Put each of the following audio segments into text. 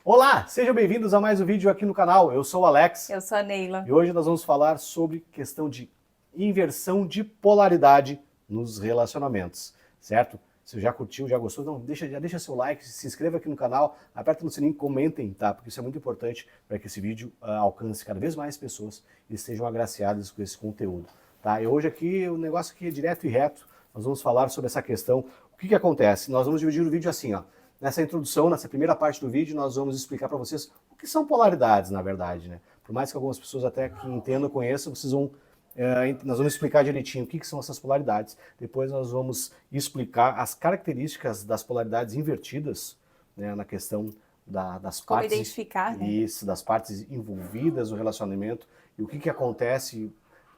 Olá, sejam bem-vindos a mais um vídeo aqui no canal. Eu sou o Alex. Eu sou a Neila. E hoje nós vamos falar sobre questão de inversão de polaridade nos relacionamentos, certo? Se já curtiu, já gostou, então já deixa seu like, se inscreva aqui no canal, aperta no sininho, comentem, tá? Porque isso é muito importante para que esse vídeo alcance cada vez mais pessoas e sejam agraciadas com esse conteúdo, tá? E hoje aqui, o negócio aqui é direto e reto, nós vamos falar sobre essa questão. O que acontece? Nós vamos dividir o vídeo assim, ó. Nessa introdução, nessa primeira parte do vídeo, nós vamos explicar para vocês o que são polaridades, na verdade, né? Por mais que algumas pessoas até que entendam, conheçam, nós vamos explicar direitinho o que são essas polaridades. Depois nós vamos explicar as características das polaridades invertidas, né, na questão das Como partes... identificar, né? Isso, das partes envolvidas no relacionamento e o que acontece,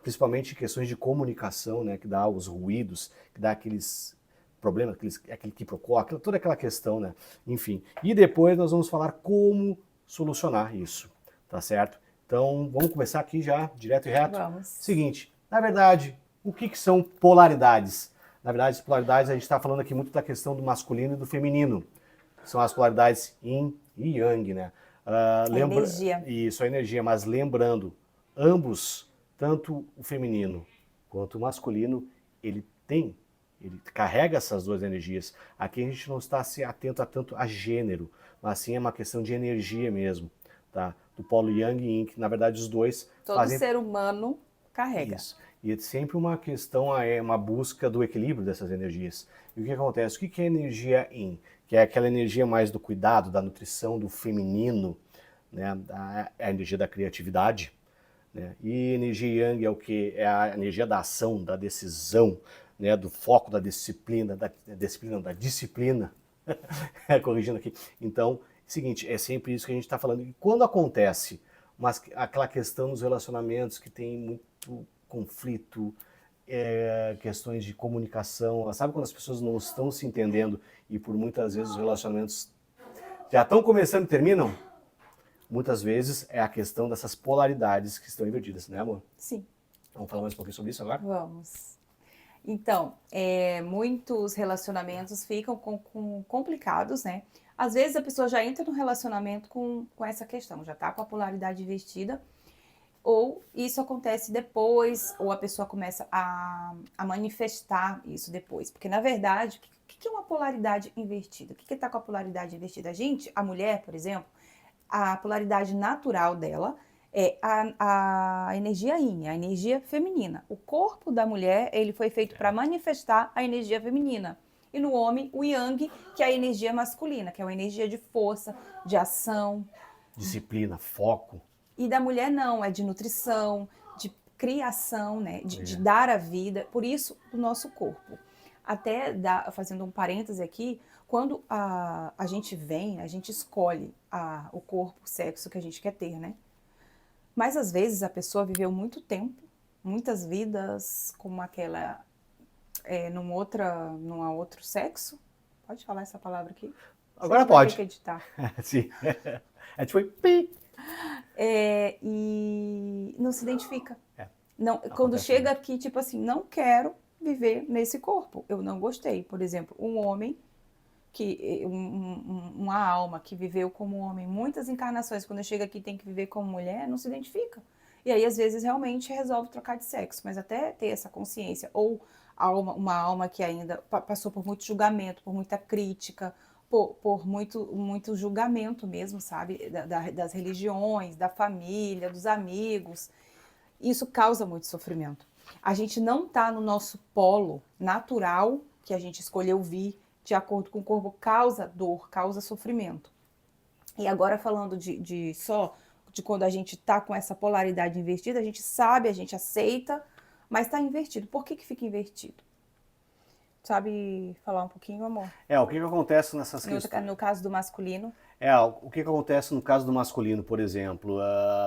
principalmente em questões de comunicação, né, que dá os ruídos, que dá aqueles problema, aquele quiprocó, toda aquela questão, né? Enfim. E depois nós vamos falar como solucionar isso, tá certo? Então, vamos começar aqui já, direto e reto. Vamos. Seguinte, na verdade, o que são polaridades? Na verdade, as polaridades, a gente está falando aqui muito da questão do masculino e do feminino. São as polaridades yin e yang, né? Energia. Isso, a energia, mas lembrando, ambos, tanto o feminino quanto o masculino, ele carrega essas duas energias. Aqui a gente não está se atento a tanto a gênero, mas sim é uma questão de energia mesmo, tá? Do polo Yang e Yin, que na verdade os dois Todo ser humano carrega. Isso. E é sempre uma questão, uma busca do equilíbrio dessas energias. E o que acontece? O que é energia Yin? Que é aquela energia mais do cuidado, da nutrição, do feminino, né? É a energia da criatividade, né? E energia Yang é o que? É a energia da ação, da decisão, né, do foco, da disciplina, corrigindo aqui. Então, seguinte, é sempre isso que a gente está falando. E quando acontece aquela questão nos relacionamentos que tem muito conflito, questões de comunicação, sabe quando as pessoas não estão se entendendo e por muitas vezes os relacionamentos já estão começando e terminam? Muitas vezes é a questão dessas polaridades que estão invertidas, né, amor? Sim. Vamos falar mais um pouquinho sobre isso agora? Vamos. Então, muitos relacionamentos ficam complicados, né? Às vezes a pessoa já entra no relacionamento com essa questão, já tá com a polaridade invertida, ou isso acontece depois, ou a pessoa começa a manifestar isso depois. Porque, na verdade, o que é uma polaridade invertida? O que tá com a polaridade invertida? A mulher, por exemplo, a polaridade natural dela é a energia yin, a energia feminina. O corpo da mulher, ele foi feito para manifestar a energia feminina. E no homem, o yang, que é a energia masculina, que é uma energia de força, de ação. Disciplina, foco. E da mulher não, é de nutrição, de criação, né? De dar a vida. Por isso, o nosso corpo. Até fazendo um parêntese aqui, quando a gente escolhe o corpo, o sexo que a gente quer ter, né? Mas às vezes a pessoa viveu muito tempo, muitas vidas, como aquela num outro sexo. Pode falar essa palavra aqui? Agora pode. Tem que editar. Sim. A gente foi pi. E não se identifica. Não, quando Acontece chega muito. aqui, tipo assim, não quero viver nesse corpo. Eu não gostei. Por exemplo, um homem uma alma que viveu como homem muitas encarnações, quando chega aqui tem que viver como mulher, não se identifica. E aí, às vezes, realmente resolve trocar de sexo, mas até ter essa consciência. Ou uma alma que ainda passou por muito julgamento, por muita crítica, por muito julgamento mesmo, sabe? Das religiões, da família, dos amigos. Isso causa muito sofrimento. A gente não está no nosso polo natural, que a gente escolheu vir, de acordo com o corpo, causa dor, causa sofrimento. E agora falando de quando a gente está com essa polaridade invertida, a gente sabe, a gente aceita, mas está invertido. Por que fica invertido? Sabe falar um pouquinho, amor? O que acontece nessas questões? No caso do masculino? O que acontece no caso do masculino, por exemplo?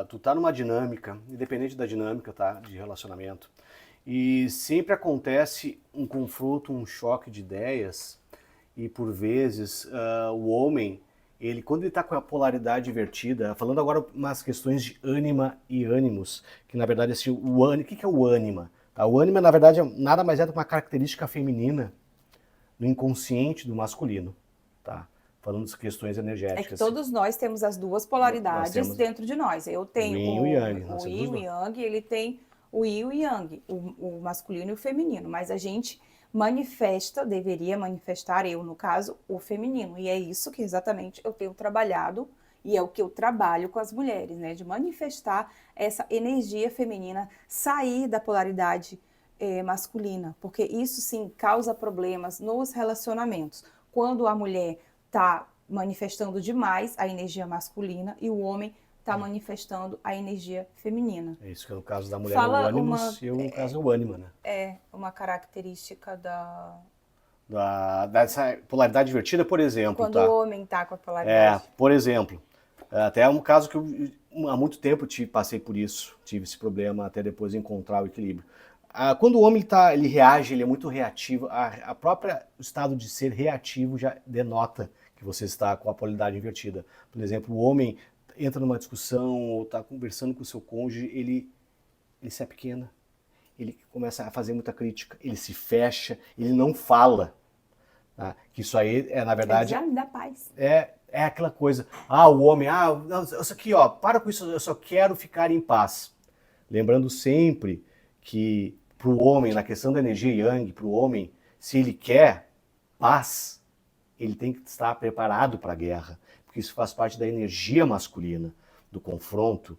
Tu tá numa dinâmica, independente da dinâmica, tá? De relacionamento, e sempre acontece um confronto, um choque de ideias. E por vezes o homem, quando ele está com a polaridade invertida, falando agora umas questões de ânima e ânimos, que na verdade assim, o que é o ânima? Tá? O ânima na verdade nada mais é do que uma característica feminina no inconsciente do masculino. Tá? falando de questões É que energéticas. todos nós temos as duas polaridades temos dentro de nós. Eu tenho o yin e o yang, nós o temos yin os e o dois. yang, ele tem o yin e o yang, o masculino e o feminino. Mas a gente manifesta, deveria manifestar, eu no caso, o feminino. E é isso que exatamente eu tenho trabalhado e é o que eu trabalho com as mulheres, né? De manifestar essa energia feminina, sair da polaridade masculina, porque isso sim causa problemas nos relacionamentos. Quando a mulher está manifestando demais a energia masculina e o homem está manifestando a energia feminina. É isso que no caso da mulher é o Fala ânimos e no caso é o ânima, né? uma característica Dessa polaridade invertida, por exemplo, quando tá? o homem está com a polaridade. Por exemplo, até um caso que eu há muito tempo passei por isso, tive esse problema até depois encontrar o equilíbrio. Quando o homem ele reage, ele é muito reativo, a própria estado de ser reativo já denota que você está com a polaridade invertida. Por exemplo, o homem entra numa discussão ou está conversando com o seu cônjuge, ele se apequena, ele começa a fazer muita crítica, ele se fecha, ele não fala. Tá? Que isso aí na verdade... Já me dá paz. É aquela coisa, o homem, isso aqui, para com isso, eu só quero ficar em paz. Lembrando sempre que para o homem, na questão da energia yang, para o homem, se ele quer paz, ele tem que estar preparado para a guerra, porque isso faz parte da energia masculina, do confronto,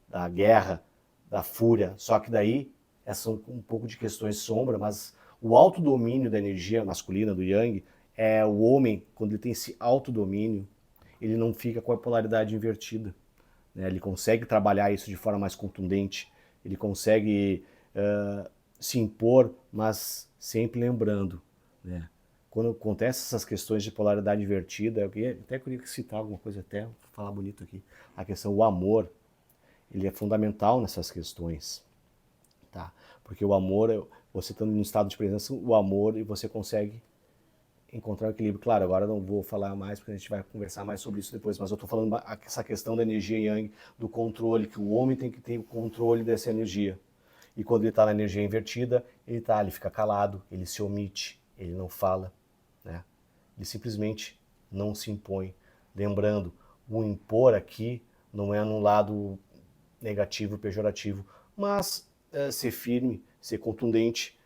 da guerra, da fúria. Só que daí são um pouco de questões sombra, mas o autodomínio da energia masculina, do yang, o homem, quando ele tem esse autodomínio, ele não fica com a polaridade invertida. Né? Ele consegue trabalhar isso de forma mais contundente, ele consegue se impor, mas sempre lembrando, né? Quando acontecem essas questões de polaridade invertida, eu até queria citar alguma coisa, até falar bonito aqui, a questão do amor, ele é fundamental nessas questões, tá? Porque o amor, você estando no estado de presença, o amor, e você consegue encontrar o equilíbrio. Claro, agora eu não vou falar mais, porque a gente vai conversar mais sobre isso depois, mas eu estou falando essa questão da energia yang, do controle, que o homem tem que ter o controle dessa energia. E quando ele está na energia invertida, ele fica calado, ele se omite, ele não fala, né? Ele simplesmente não se impõe. Lembrando, o impor aqui não é num lado negativo, pejorativo, mas ser firme, ser contundente,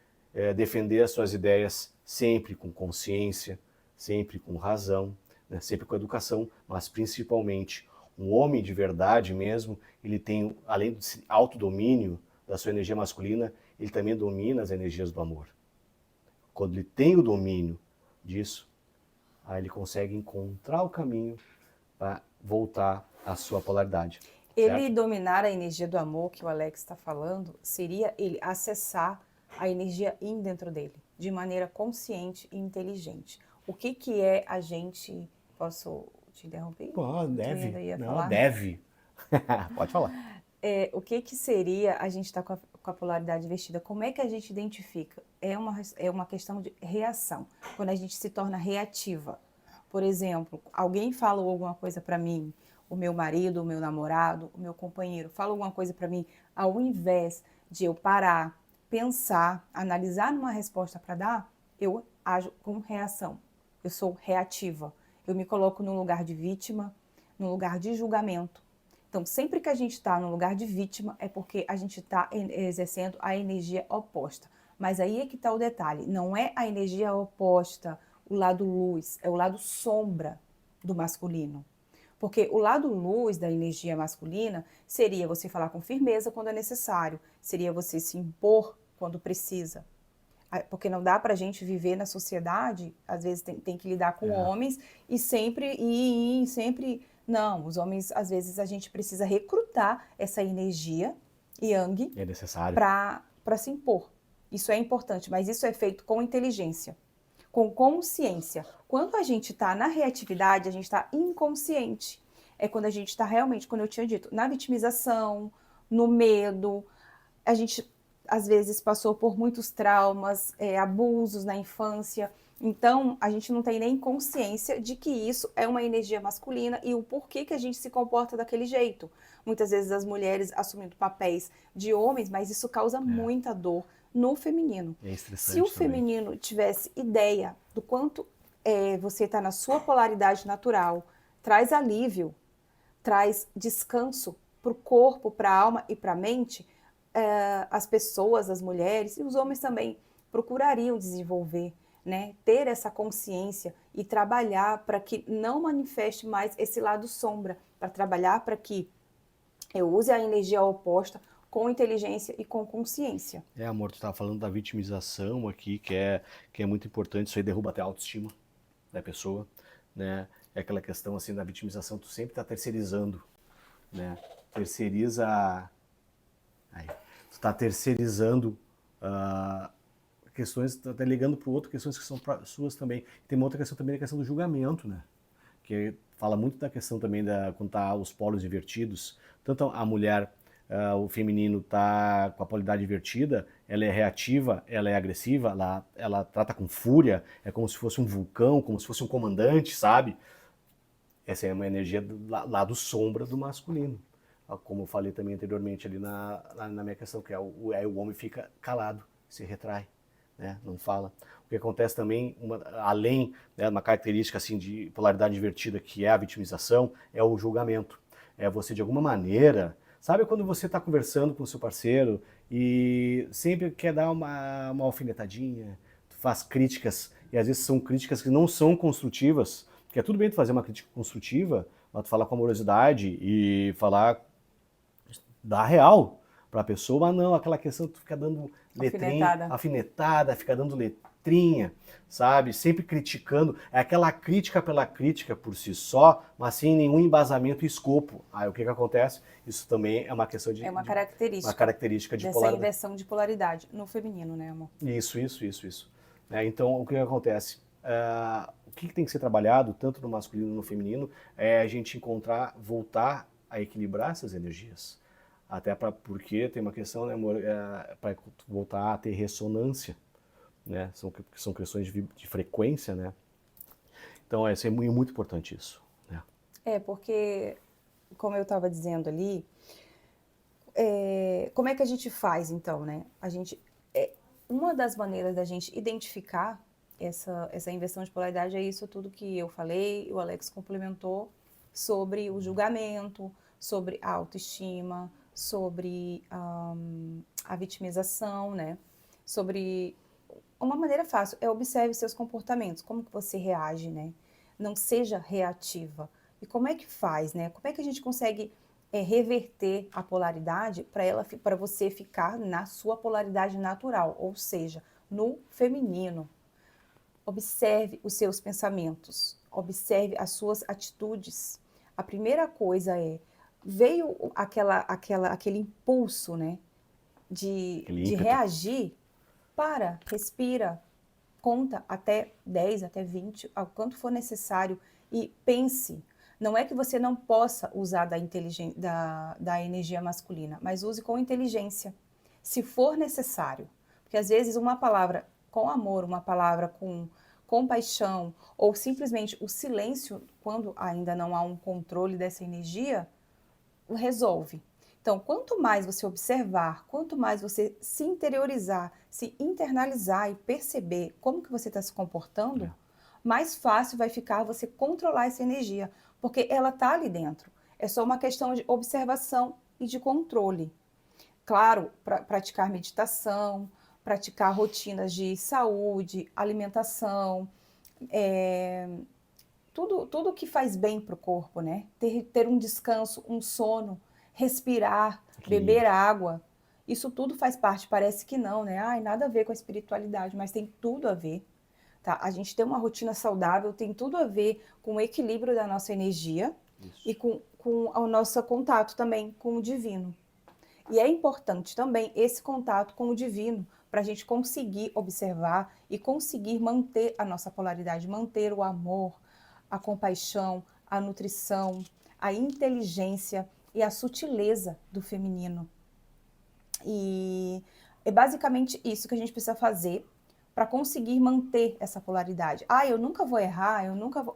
defender as suas ideias sempre com consciência, sempre com razão, né? Sempre com educação, mas principalmente um homem de verdade mesmo, ele tem, além desse autodomínio da sua energia masculina, ele também domina as energias do amor. Quando ele tem o domínio disso, aí ele consegue encontrar o caminho para voltar à sua polaridade. Ele certo? dominar a energia do amor que o Alex está falando seria ele acessar a energia yin dentro dele, de maneira consciente e inteligente. O que é a gente... Posso te interromper? Deve. Não, falar? deve. Pode falar. O que seria a gente estar com a polaridade invertida? Como é que a gente identifica? É uma questão de reação, quando a gente se torna reativa. Por exemplo, alguém fala alguma coisa para mim, o meu marido, o meu namorado, o meu companheiro fala alguma coisa para mim, ao invés de eu parar, pensar, analisar numa resposta para dar, eu ajo com reação. Eu sou reativa. Eu me coloco no lugar de vítima, no lugar de julgamento. Então, sempre que a gente está no lugar de vítima, é porque a gente está exercendo a energia oposta. Mas aí é que está o detalhe, não é a energia oposta, o lado luz, é o lado sombra do masculino. Porque o lado luz da energia masculina seria você falar com firmeza quando é necessário, seria você se impor quando precisa. Porque não dá para a gente viver na sociedade, às vezes tem que lidar com homens e sempre... Não, os homens, às vezes, a gente precisa recrutar essa energia yang É necessário. para se impor. Isso é importante, mas isso é feito com inteligência, com consciência. Quando a gente está na reatividade, a gente está inconsciente. É quando a gente está realmente, como eu tinha dito, na vitimização, no medo. A gente, às vezes, passou por muitos traumas, abusos na infância. Então, a gente não tem nem consciência de que isso é uma energia masculina e o porquê que a gente se comporta daquele jeito. Muitas vezes as mulheres assumindo papéis de homens, mas isso causa muita dor no feminino. É estressante Se o também. feminino tivesse ideia do quanto você está na sua polaridade natural, traz alívio, traz descanso para o corpo, para a alma e para a mente, as pessoas, as mulheres e os homens também procurariam desenvolver, né? Ter essa consciência e trabalhar para que não manifeste mais esse lado sombra, para trabalhar para que eu use a energia oposta com inteligência e com consciência. Amor, tu estava falando da vitimização aqui, que é muito importante, isso aí derruba até a autoestima da pessoa, né? É aquela questão assim da vitimização, tu sempre está terceirizando, né? Aí, tu está terceirizando questões, tá ligando para o outro, questões que são suas também. Tem uma outra questão também, a questão do julgamento, né? Que fala muito da questão também quando tá os polos invertidos, tanto a mulher, o feminino tá com a polaridade invertida, ela é reativa, ela é agressiva, ela trata com fúria, é como se fosse um vulcão, como se fosse um comandante, sabe? Essa é uma energia do lado sombra do masculino. Como eu falei também anteriormente ali na minha questão, que o homem fica calado, se retrai, né? Não fala. O que acontece também, além, né, uma característica assim de polaridade invertida, que é a vitimização, é o julgamento. É você de alguma maneira, sabe quando você está conversando com o seu parceiro e sempre quer dar uma alfinetadinha, tu faz críticas, e às vezes são críticas que não são construtivas, que é tudo bem tu fazer uma crítica construtiva, mas tu falar com amorosidade e falar da real para a pessoa, mas não, aquela questão tu fica dando letrinha, alfinetada, fica dando letrinha, sabe? Sempre criticando, é aquela crítica pela crítica por si só, mas sem nenhum embasamento e escopo. Aí o que acontece? Isso também é uma questão de... É uma característica. Uma característica de dessa polaridade. inversão de polaridade no feminino, né, amor? Isso. Então, o que acontece? O que tem que ser trabalhado, tanto no masculino como no feminino, é a gente voltar a equilibrar essas energias. Até porque tem uma questão, né, amor, para voltar a ter ressonância, né? São questões de frequência, né? Então, é muito importante isso, né? Porque, como eu estava dizendo ali, como é que a gente faz, então, né? Uma das maneiras da gente identificar essa inversão de polaridade é isso tudo que eu falei, o Alex complementou sobre o julgamento, sobre a autoestima, sobre a vitimização, né? Sobre uma maneira fácil, observe seus comportamentos, como que você reage, né? Não seja reativa. E como é que faz, né? Como é que a gente consegue reverter a polaridade para você ficar na sua polaridade natural, ou seja, no feminino? Observe os seus pensamentos, observe as suas atitudes. A primeira coisa veio aquele impulso, né, de reagir, respira, conta até 10, até 20, ao quanto for necessário e pense. Não é que você não possa usar da energia masculina, mas use com inteligência, se for necessário. Porque às vezes uma palavra com amor, uma palavra com compaixão, ou simplesmente o silêncio, quando ainda não há um controle dessa energia, resolve. Então, quanto mais você observar, quanto mais você se interiorizar, se internalizar e perceber como que você está se comportando, mais fácil vai ficar você controlar essa energia, porque ela está ali dentro. É só uma questão de observação e de controle. Claro, praticar meditação, praticar rotinas de saúde, alimentação, tudo que faz bem para o corpo, né? Ter um descanso, um sono, respirar, beber água. Isso tudo faz parte, parece que não, né? Ai, nada a ver com a espiritualidade, mas tem tudo a ver. Tá? A gente ter uma rotina saudável tem tudo a ver com o equilíbrio da nossa energia. Isso. E com o nosso contato também com o divino. E é importante também esse contato com o divino para a gente conseguir observar e conseguir manter a nossa polaridade, manter o amor, a compaixão, a nutrição, a inteligência e a sutileza do feminino. E é basicamente isso que a gente precisa fazer para conseguir manter essa polaridade. Eu nunca vou errar, eu nunca vou...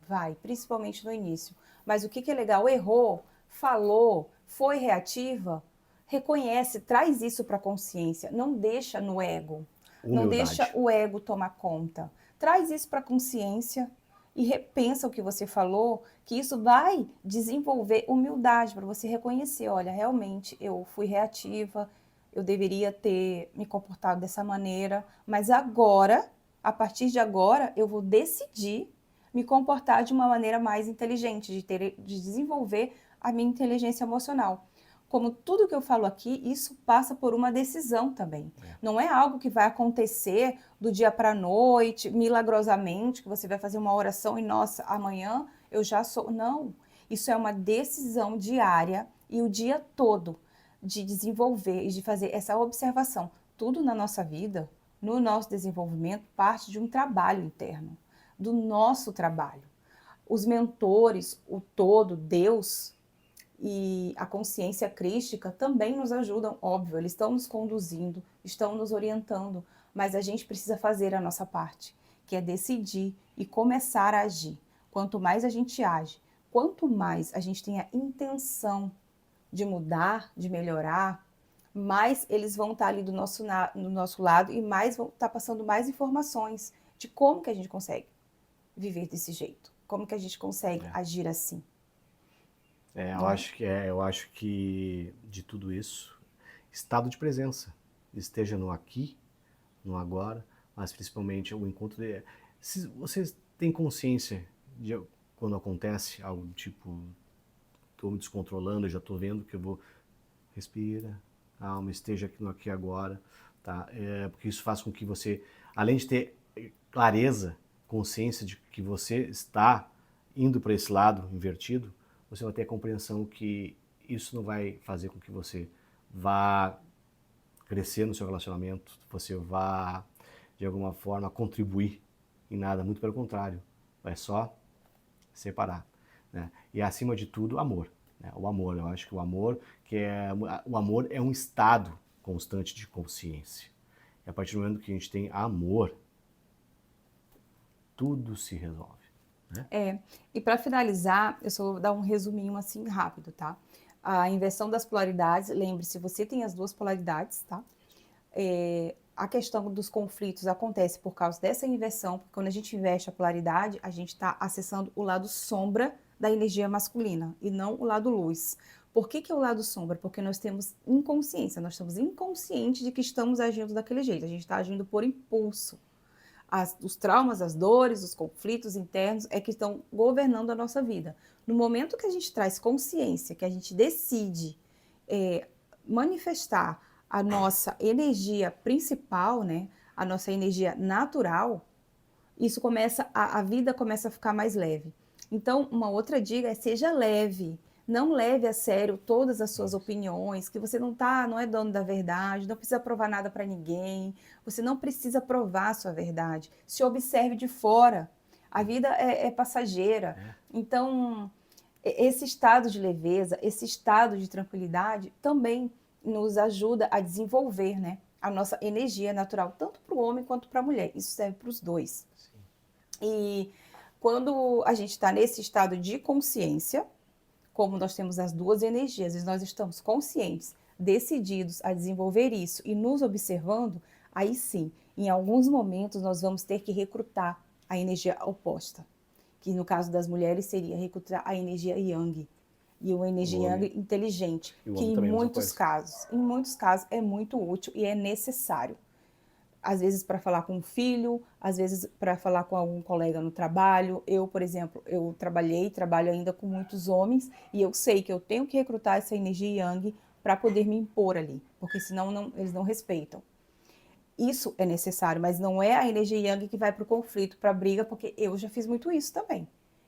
Vai, principalmente no início. Mas o que é legal? Errou, falou, foi reativa, reconhece, traz isso para a consciência, não deixa no ego. Humildade. Não deixa o ego tomar conta. Traz isso para a consciência e repensa o que você falou, que isso vai desenvolver humildade para você reconhecer, olha, realmente eu fui reativa, eu deveria ter me comportado dessa maneira, mas agora, a partir de agora, eu vou decidir me comportar de uma maneira mais inteligente, de desenvolver a minha inteligência emocional. Como tudo que eu falo aqui, isso passa por uma decisão também. Não é algo que vai acontecer do dia para a noite, milagrosamente, que você vai fazer uma oração e, nossa, amanhã eu já sou. Não, isso é uma decisão diária e o dia todo de desenvolver e de fazer essa observação. Tudo na nossa vida, no nosso desenvolvimento, parte de um trabalho interno, do nosso trabalho. Os mentores, o todo, Deus e a consciência crística também nos ajudam, óbvio, eles estão nos conduzindo, estão nos orientando, mas a gente precisa fazer a nossa parte, que é decidir e começar a agir. Quanto mais a gente age, quanto mais a gente tem a intenção de mudar, de melhorar, mais eles vão estar ali no nosso lado e mais vão estar passando mais informações de como que a gente consegue viver desse jeito, como que a gente consegue agir assim. Eu acho que de tudo isso, estado de presença, esteja no aqui, no agora, mas principalmente o encontro se vocês têm consciência de quando acontece algo do tipo, estou me descontrolando, já estou vendo que eu vou, respira, calma, esteja aqui no aqui e agora, tá? Porque isso faz com que você, além de ter clareza, consciência de que você está indo para esse lado invertido, você vai ter a compreensão que isso não vai fazer com que você vá crescer no seu relacionamento, você vá, de alguma forma, contribuir em nada, muito pelo contrário, vai só separar, né? E, acima de tudo, amor. Né? O amor, eu acho que o amor é um estado constante de consciência. E a partir do momento que a gente tem amor, tudo se resolve. Né? E para finalizar, eu só vou dar um resuminho assim rápido, tá? A inversão das polaridades, lembre-se, você tem as duas polaridades, tá? A questão dos conflitos acontece por causa dessa inversão, porque quando a gente inverte a polaridade, a gente está acessando o lado sombra da energia masculina e não o lado luz. Por que é o lado sombra? Porque nós temos inconsciência, nós estamos inconscientes de que estamos agindo daquele jeito, a gente está agindo por impulso. Os traumas, as dores, os conflitos internos é que estão governando a nossa vida. No momento que a gente traz consciência, que a gente decide manifestar a nossa energia principal, né, a nossa energia natural, isso começa, a vida começa a ficar mais leve. Então, uma outra dica é seja leve. Não leve a sério todas as suas opiniões, que você não é dono da verdade, não precisa provar nada para ninguém, você não precisa provar a sua verdade. Se observe de fora. A vida é passageira. Então, esse estado de leveza, esse estado de tranquilidade também nos ajuda a desenvolver, né, a nossa energia natural, tanto para o homem quanto para a mulher. Isso serve para os dois. Sim. E quando a gente está nesse estado de consciência, como nós temos as duas energias e nós estamos conscientes, decididos a desenvolver isso e nos observando, aí sim, em alguns momentos nós vamos ter que recrutar a energia oposta, que no caso das mulheres seria recrutar a energia yang, e uma energia yang inteligente, que em muitos casos é muito útil e é necessário. Às vezes para falar com o filho, às vezes para falar com algum colega no trabalho. Eu, por exemplo, eu trabalho ainda com muitos homens e eu sei que eu tenho que recrutar essa energia yang para poder me impor ali, porque senão eles não respeitam. Isso é necessário, mas não é a energia yang que vai para o conflito, para a briga, porque eu já fiz muito isso também.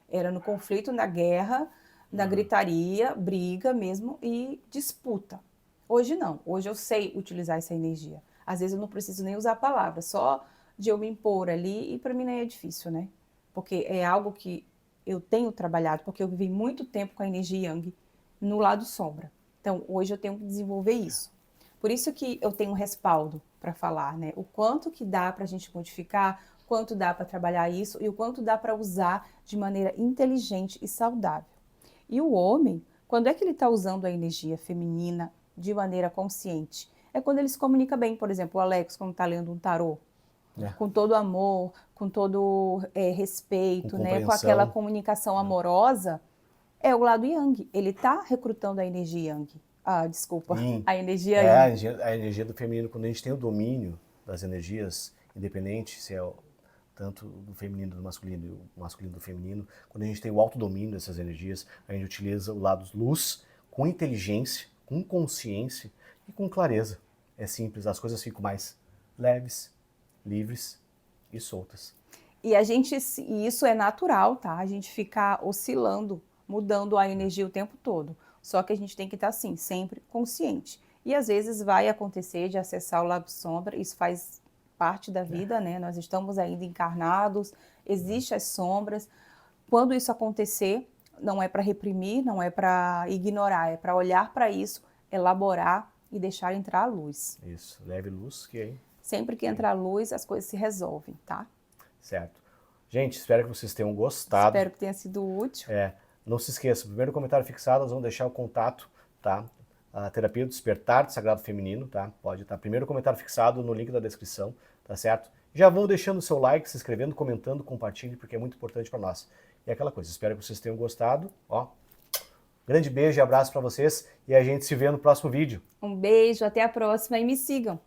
Era no conflito, na guerra, na gritaria, briga mesmo e disputa. Hoje não, hoje eu sei utilizar essa energia. Às vezes eu não preciso nem usar a palavra, só de eu me impor ali, e para mim nem é difícil, né? Porque é algo que eu tenho trabalhado, porque eu vivi muito tempo com a energia yang no lado sombra. Então, hoje eu tenho que desenvolver isso. Por isso que eu tenho um respaldo para falar, né? O quanto que dá para a gente modificar, quanto dá para trabalhar isso e o quanto dá para usar de maneira inteligente e saudável. E o homem, quando é que ele está usando a energia feminina de maneira consciente? É quando ele se comunica bem, por exemplo, o Alex, quando está lendo um tarô, com todo amor, com todo respeito, Com né? Com compreensão. aquela comunicação amorosa, é o lado Yang. Ele está recrutando a energia Yang. Ah, desculpa, Yin. a energia É Yin. a energia do feminino. Quando a gente tem o domínio das energias, independente se é tanto do feminino do masculino e o masculino do feminino, quando a gente tem o autodomínio dessas energias, a gente utiliza o lado luz com inteligência, com consciência e com clareza. É simples, as coisas ficam mais leves, livres e soltas. E isso é natural, tá? A gente ficar oscilando, mudando a energia o tempo todo. Só que a gente tem que estar, assim, sempre consciente. E às vezes vai acontecer de acessar o lado sombra, isso faz parte da vida, né? Nós estamos ainda encarnados, existem as sombras. Quando isso acontecer, não é para reprimir, não é para ignorar, é para olhar para isso, elaborar e deixar entrar a luz. Isso, leve luz que aí. Sempre que entrar a luz, as coisas se resolvem, tá? Certo. Gente, espero que vocês tenham gostado. Espero que tenha sido útil. Não se esqueça, primeiro comentário fixado, nós vamos deixar o contato, tá? A terapia do despertar do sagrado feminino, tá? Pode estar primeiro comentário fixado no link da descrição, tá certo? Já vão deixando o seu like, se inscrevendo, comentando, compartilhe, porque é muito importante para nós. E aquela coisa, espero que vocês tenham gostado, ó. Grande beijo e abraço para vocês e a gente se vê no próximo vídeo. Um beijo, até a próxima e me sigam.